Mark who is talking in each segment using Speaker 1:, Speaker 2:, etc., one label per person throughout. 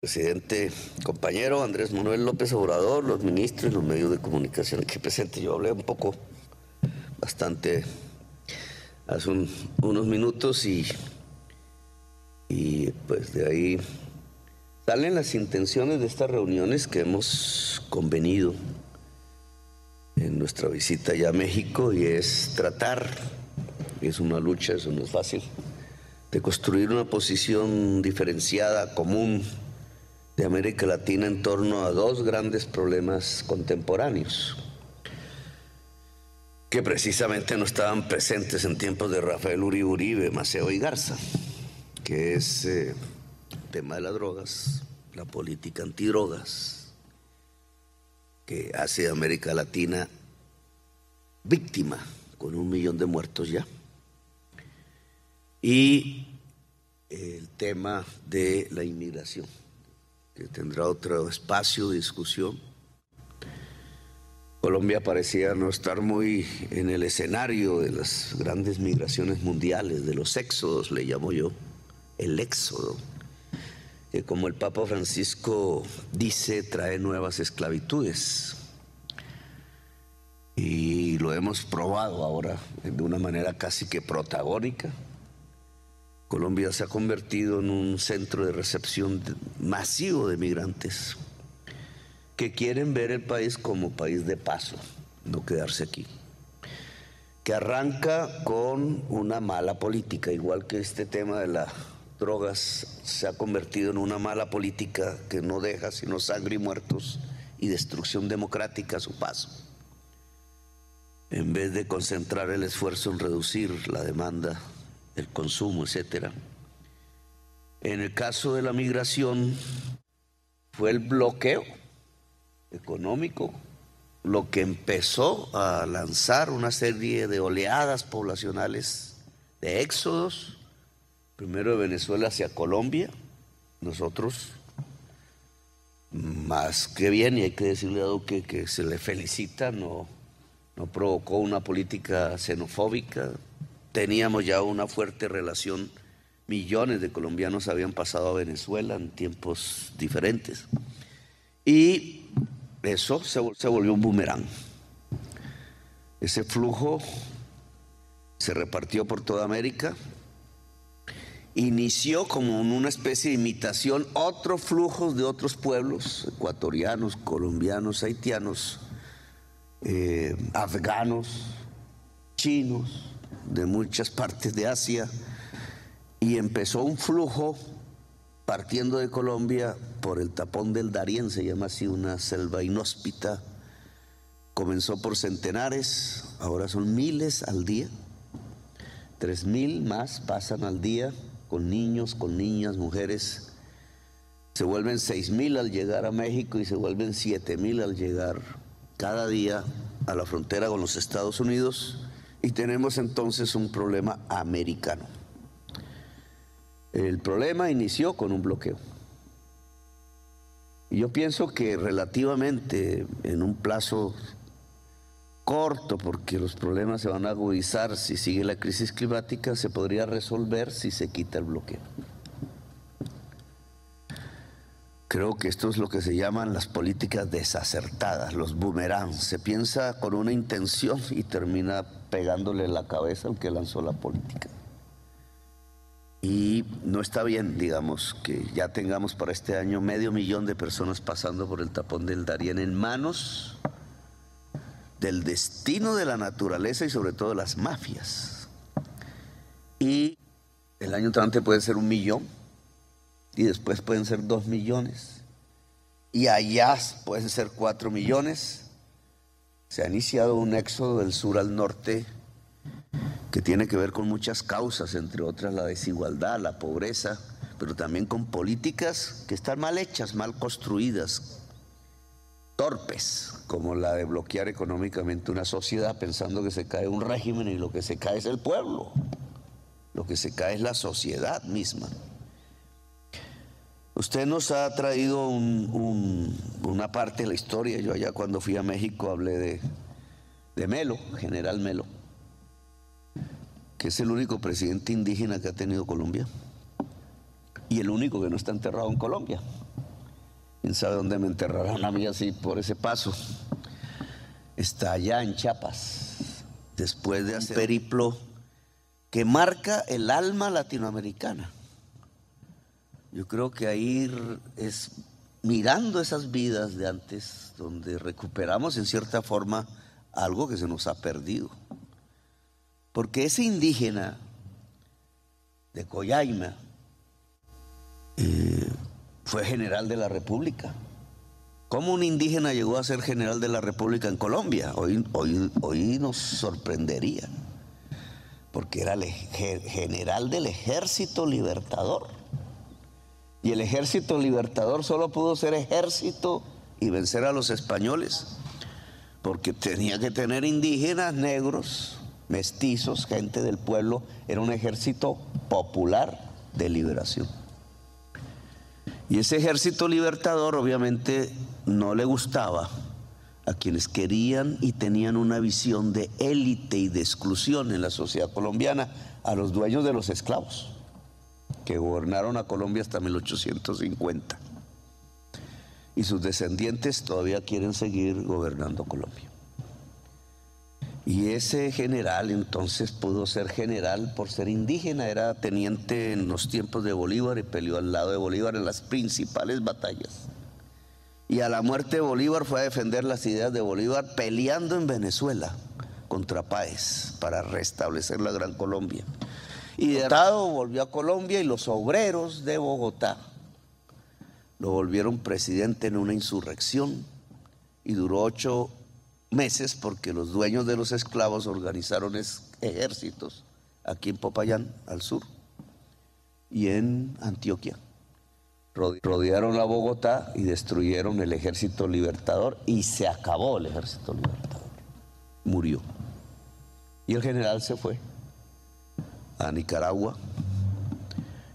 Speaker 1: Presidente, compañero Andrés Manuel López Obrador, los ministros y los medios de comunicación aquí presentes. Yo hablé bastante hace unos minutos y pues de ahí salen las intenciones de estas reuniones que hemos convenido en nuestra visita ya a México, y es tratar, es una lucha, eso no es fácil, de construir una posición diferenciada, común, de América Latina en torno a dos grandes problemas contemporáneos que precisamente no estaban presentes en tiempos de Rafael Uribe, Maceo y Garza, que es el tema de las drogas, la política antidrogas, que hace a América Latina víctima con 1 millón de muertos ya, y el tema de la inmigración, que tendrá otro espacio de discusión. Colombia parecía no estar muy en el escenario de las grandes migraciones mundiales, de los éxodos, le llamo yo, el éxodo, que como el Papa Francisco dice, trae nuevas esclavitudes. Y lo hemos probado ahora de una manera casi que protagónica. Colombia se ha convertido en un centro de recepción masivo de migrantes que quieren ver el país como país de paso, no quedarse aquí, que arranca con una mala política, igual que este tema de las drogas se ha convertido en una mala política que no deja sino sangre y muertos y destrucción democrática a su paso, en vez de concentrar el esfuerzo en reducir la demanda, el consumo, etcétera. En el caso de la migración fue el bloqueo económico lo que empezó a lanzar una serie de oleadas poblacionales, de éxodos, primero de Venezuela hacia Colombia. Nosotros, más que bien, y hay que decirle a Duque que se le felicita, no provocó una política xenofóbica. Teníamos ya una fuerte relación, millones de colombianos habían pasado a Venezuela en tiempos diferentes, y eso se volvió un boomerang. Ese flujo se repartió por toda América, inició como en una especie de imitación otros flujos de otros pueblos, ecuatorianos, colombianos, haitianos, afganos, chinos, de muchas partes de Asia, y empezó un flujo partiendo de Colombia por el tapón del Darién, se llama así, una selva inhóspita. Comenzó por centenares, ahora son miles al día, 3.000 más pasan al día, con niños, con niñas, mujeres. Se vuelven 6.000 al llegar a México y se vuelven 7.000 al llegar cada día a la frontera con los Estados Unidos, y tenemos entonces un problema americano. El problema inició con un bloqueo. Y yo pienso que relativamente en un plazo corto, porque los problemas se van a agudizar si sigue la crisis climática, se podría resolver si se quita el bloqueo. Creo que esto es lo que se llaman las políticas desacertadas, los boomerangs. Se piensa con una intención y termina pegándole en la cabeza al que lanzó la política. Y no está bien, digamos, que ya tengamos para este año 500.000 de personas pasando por el tapón del Darién en manos del destino de la naturaleza y sobre todo de las mafias. Y el año entrante puede ser 1 millón, y después pueden ser 2 millones, y allá pueden ser 4 millones. Se ha iniciado un éxodo del sur al norte que tiene que ver con muchas causas, entre otras la desigualdad, la pobreza, pero también con políticas que están mal hechas, mal construidas, torpes, como la de bloquear económicamente una sociedad pensando que se cae un régimen y lo que se cae es el pueblo, lo que se cae es la sociedad misma. Usted nos ha traído una parte de la historia. Yo allá cuando fui a México hablé de Melo, General Melo, que es el único presidente indígena que ha tenido Colombia y el único que no está enterrado en Colombia. quién sabe dónde me enterrarán a mí así por ese paso. Está allá en Chiapas, después de hacer un periplo que marca el alma latinoamericana. Yo creo que ahí es mirando esas vidas de antes donde recuperamos en cierta forma algo que se nos ha perdido. Porque ese indígena de Coyaima fue general de la República. ¿Cómo un indígena llegó a ser general de la República en Colombia? Hoy nos sorprendería, porque era el general del Ejército Libertador. Y el Ejército Libertador solo pudo ser ejército y vencer a los españoles, porque tenía que tener indígenas, negros, mestizos, gente del pueblo. Era un ejército popular de liberación. Y ese ejército libertador obviamente no le gustaba a quienes querían y tenían una visión de élite y de exclusión en la sociedad colombiana, a los dueños de los esclavos, que gobernaron a Colombia hasta 1850. Y sus descendientes todavía quieren seguir gobernando Colombia. Y ese general entonces pudo ser general por ser indígena, era teniente en los tiempos de Bolívar y peleó al lado de Bolívar en las principales batallas. Y a la muerte de Bolívar fue a defender las ideas de Bolívar peleando en Venezuela contra Páez para restablecer la Gran Colombia. Y derrotado volvió a Colombia y los obreros de Bogotá lo volvieron presidente en una insurrección y duró 8 meses porque los dueños de los esclavos organizaron ejércitos aquí en Popayán, al sur, y en Antioquia. Rodearon a Bogotá y destruyeron el Ejército Libertador y se acabó el Ejército Libertador. Murió. Y el general se fue a Nicaragua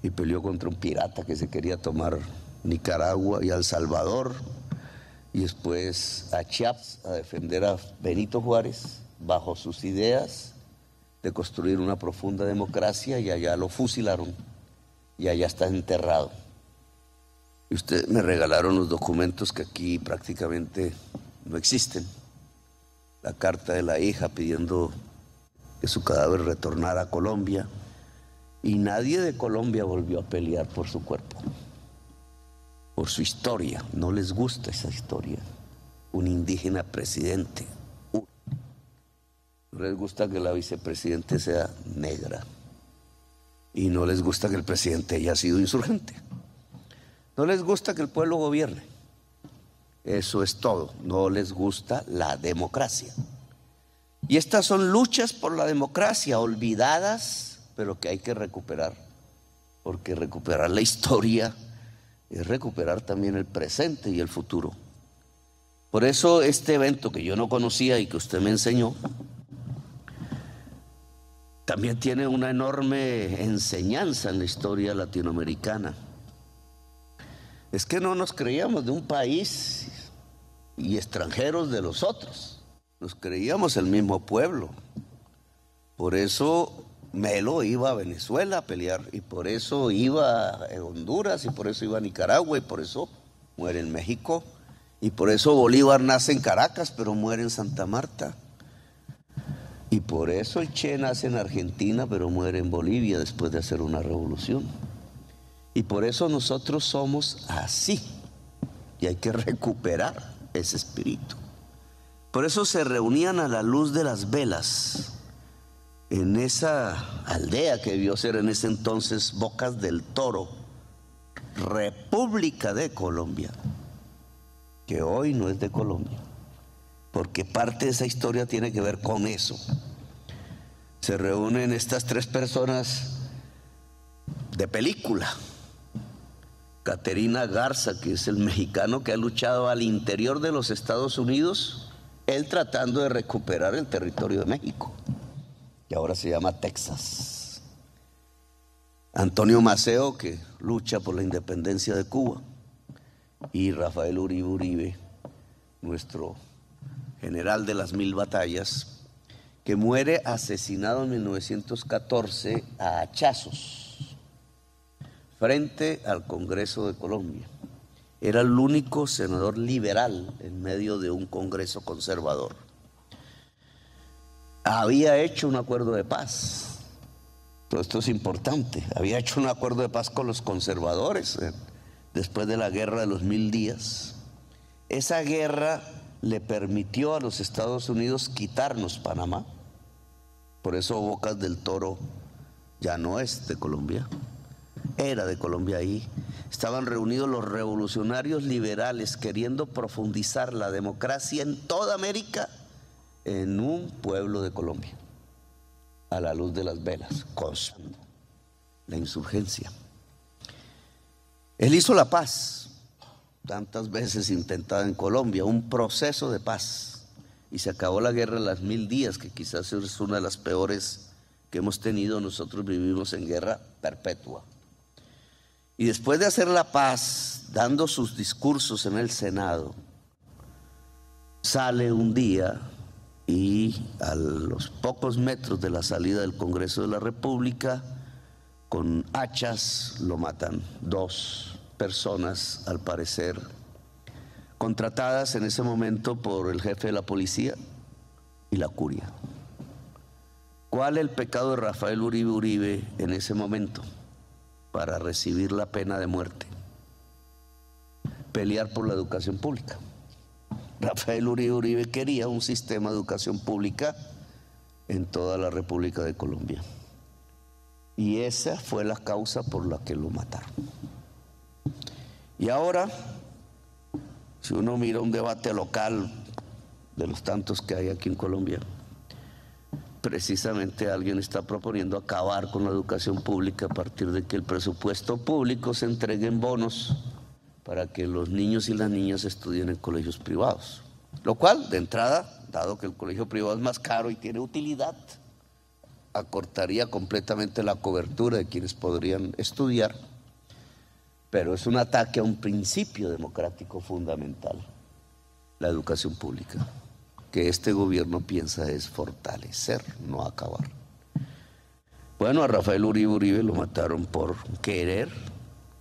Speaker 1: y peleó contra un pirata que se quería tomar Nicaragua y a El Salvador, y después a Chiapas a defender a Benito Juárez bajo sus ideas de construir una profunda democracia, y allá lo fusilaron y allá está enterrado. Y ustedes me regalaron los documentos que aquí prácticamente no existen. La carta de la hija pidiendo que su cadáver retornara a Colombia, y nadie de Colombia volvió a pelear por su cuerpo, por su historia. No les gusta esa historia. Un indígena presidente. No les gusta que la vicepresidente sea negra. Y no les gusta que el presidente haya sido insurgente. No les gusta que el pueblo gobierne. Eso es todo. No les gusta la democracia. Y estas son luchas por la democracia olvidadas, pero que hay que recuperar. Porque recuperar la historia es recuperar también el presente y el futuro. Por eso este evento que yo no conocía y que usted me enseñó, también tiene una enorme enseñanza en la historia latinoamericana. Es que no nos creíamos de un país y extranjeros de los otros. Nos creíamos el mismo pueblo. Por eso Melo iba a Venezuela a pelear, y por eso iba a Honduras, y por eso iba a Nicaragua, y por eso muere en México, y por eso Bolívar nace en Caracas pero muere en Santa Marta, y por eso el Che nace en Argentina pero muere en Bolivia después de hacer una revolución. Y por eso nosotros somos así, y hay que recuperar ese espíritu. Por eso se reunían a la luz de las velas en esa aldea que debió ser en ese entonces Bocas del Toro, República de Colombia, que hoy no es de Colombia, porque parte de esa historia tiene que ver con eso. Se reúnen estas 3 personas de película. Caterina Garza, que es el mexicano que ha luchado al interior de los Estados Unidos, él tratando de recuperar el territorio de México, que ahora se llama Texas. Antonio Maceo, que lucha por la independencia de Cuba, y Rafael Uribe Uribe, nuestro general de las 1000 batallas, que muere asesinado en 1914 a hachazos frente al Congreso de Colombia. Era el único senador liberal en medio de un Congreso conservador. Había hecho un acuerdo de paz. Todo esto es importante. Había hecho un acuerdo de paz con los conservadores después de la Guerra de los 1000 días. Esa guerra le permitió a los Estados Unidos quitarnos Panamá. Por eso Bocas del Toro ya no es de Colombia. Era de Colombia ahí. Estaban reunidos los revolucionarios liberales queriendo profundizar la democracia en toda América en un pueblo de Colombia, a la luz de las velas, constando la insurgencia. Él hizo la paz, tantas veces intentada en Colombia, un proceso de paz, y se acabó la guerra de las 1000 días, que quizás es una de las peores que hemos tenido. Nosotros vivimos en guerra perpetua. Y después de hacer la paz, dando sus discursos en el Senado, sale un día y a los pocos metros de la salida del Congreso de la República, con hachas lo matan 2 personas, al parecer contratadas en ese momento por el jefe de la policía y la curia. ¿Cuál es el pecado de Rafael Uribe Uribe en ese momento para recibir la pena de muerte? Pelear por la educación pública. Rafael Uribe Uribe quería un sistema de educación pública en toda la República de Colombia. Y esa fue la causa por la que lo mataron. Y ahora, si uno mira un debate local de los tantos que hay aquí en Colombia, precisamente alguien está proponiendo acabar con la educación pública a partir de que el presupuesto público se entregue en bonos para que los niños y las niñas estudien en colegios privados. Lo cual, de entrada, dado que el colegio privado es más caro y tiene utilidad, acortaría completamente la cobertura de quienes podrían estudiar, pero es un ataque a un principio democrático fundamental, la educación pública, que este gobierno piensa es fortalecer, no acabar. Bueno, a Rafael Uribe Uribe lo mataron por querer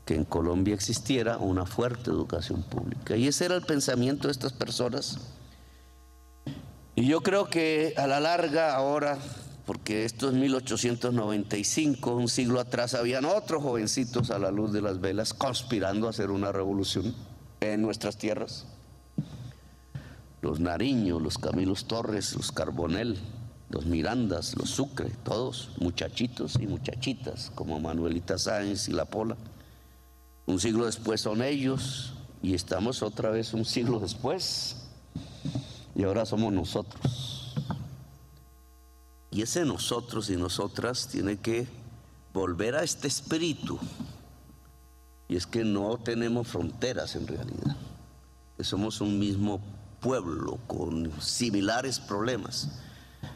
Speaker 1: que en Colombia existiera una fuerte educación pública, y ese era el pensamiento de estas personas. Y yo creo que a la larga ahora, porque esto es 1895, un siglo atrás habían otros jovencitos a la luz de las velas conspirando a hacer una revolución en nuestras tierras. Los Nariño, los Camilos Torres, los Carbonell, los Mirandas, los Sucre, todos muchachitos y muchachitas como Manuelita Sáenz y La Pola. Un siglo después son ellos, y estamos otra vez un siglo después, y ahora somos nosotros. Y ese nosotros y nosotras tiene que volver a este espíritu, y es que no tenemos fronteras en realidad, que somos un mismo pueblo con similares problemas,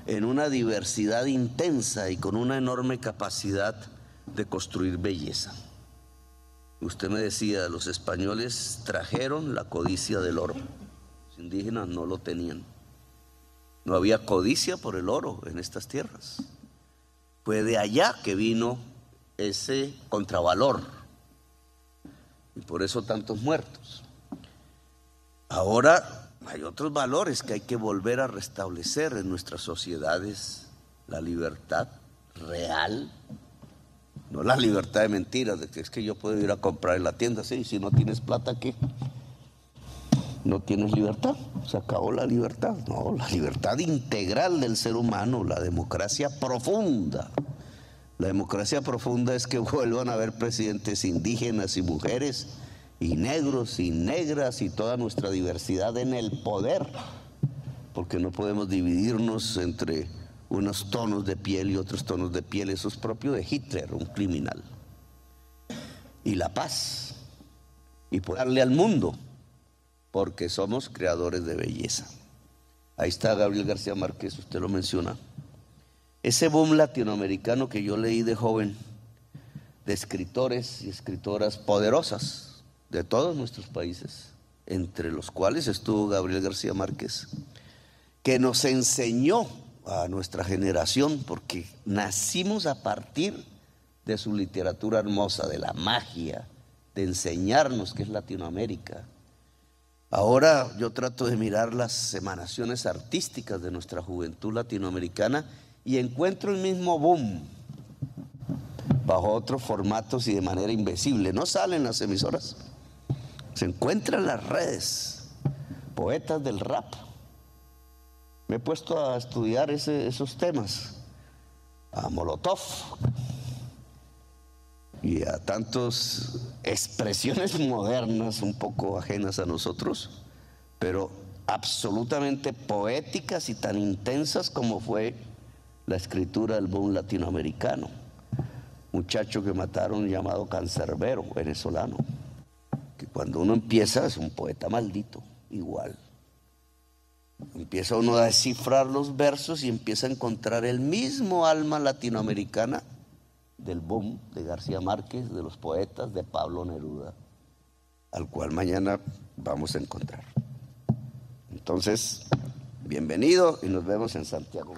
Speaker 1: en una diversidad intensa y con una enorme capacidad de construir belleza. Usted me decía, los españoles trajeron la codicia del oro, los indígenas no lo tenían. No había codicia por el oro en estas tierras. Fue de allá que vino ese contravalor, y por eso tantos muertos. Ahora hay otros valores que hay que volver a restablecer en nuestras sociedades: la libertad real, no la libertad de mentiras, de que es que yo puedo ir a comprar en la tienda, sí, si no tienes plata, ¿qué? No tienes libertad, se acabó la libertad. No, la libertad integral del ser humano, la democracia profunda. La democracia profunda es que vuelvan a haber presidentes indígenas y mujeres, y negros y negras, y toda nuestra diversidad en el poder, porque no podemos dividirnos entre unos tonos de piel y otros tonos de piel. Eso es propio de Hitler, un criminal. Y la paz, y poder darle al mundo, porque somos creadores de belleza. Ahí está Gabriel García Márquez, usted lo menciona. Ese boom latinoamericano que yo leí de joven, de escritores y escritoras poderosas de todos nuestros países, entre los cuales estuvo Gabriel García Márquez, que nos enseñó a nuestra generación, porque nacimos a partir de su literatura hermosa, de la magia de enseñarnos qué es Latinoamérica. Ahora yo trato de mirar las emanaciones artísticas de nuestra juventud latinoamericana y encuentro el mismo boom, bajo otros formatos y de manera invisible. No salen las emisoras, se encuentran en las redes, poetas del rap. Me he puesto a estudiar esos temas, a Molotov y a tantas expresiones modernas un poco ajenas a nosotros, pero absolutamente poéticas y tan intensas como fue la escritura del boom latinoamericano. Muchacho que mataron llamado Cancerbero, venezolano, que cuando uno empieza es un poeta maldito, igual. Empieza uno a descifrar los versos y empieza a encontrar el mismo alma latinoamericana del boom de García Márquez, de los poetas, de Pablo Neruda, al cual mañana vamos a encontrar. Entonces, bienvenido y nos vemos en Santiago.